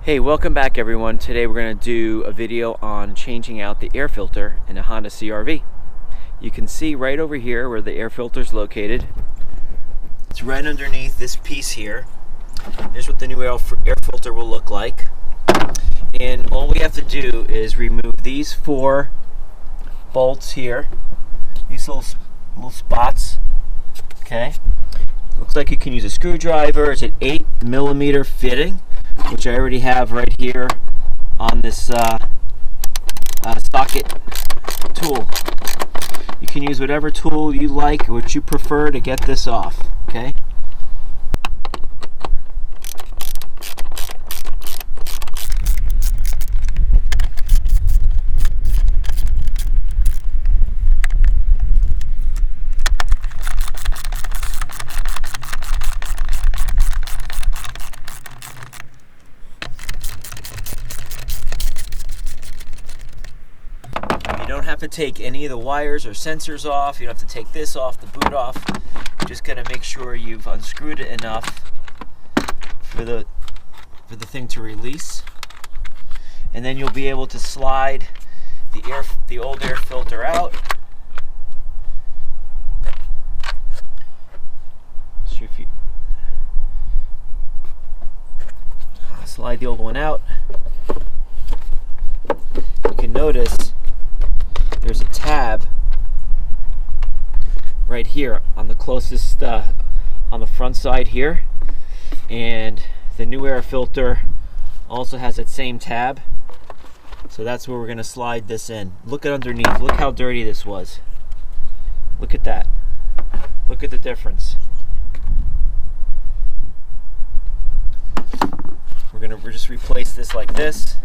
Hey, welcome back everyone. Today we're going to do a video on changing out the air filter in a Honda CRV. You can see right over here where the air filter is located. It's right underneath this piece here. Here's what the new air filter will look like. And all we have to do is remove these 4 bolts here. These little spots. Okay. Looks like you can use a screwdriver. It's an 8mm fitting, which I already have right here on this socket tool. You can use whatever tool you like, which you prefer, to get this off, okay? You don't have to take any of the wires or sensors off. You don't have to take this off, the boot off. You just gotta make sure you've unscrewed it enough for the thing to release, and then you'll be able to slide the old air filter out. So if you slide the old one out, you can notice there's a tab right here on the closest, on the front side here, and the new air filter also has that same tab. So that's where we're going to slide this in. Look at underneath. Look how dirty this was. Look at that. Look at the difference. We're just replace this like this.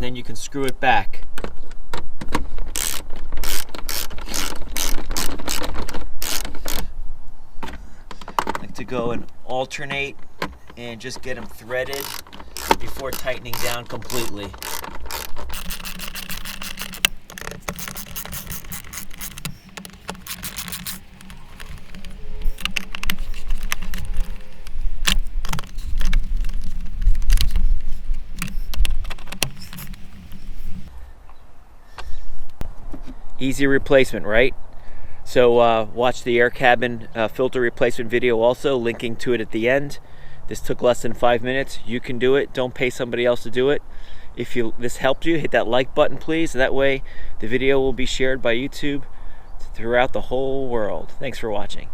Then you can screw it back. I like to go and alternate and just get them threaded before tightening down completely. Easy replacement, right? So watch the air cabin filter replacement video also, linking to it at the end. This took less than 5 minutes. You can do it. Don't pay somebody else to do it. If this helped you, hit that like button please. That way the video will be shared by YouTube throughout the whole world. Thanks for watching.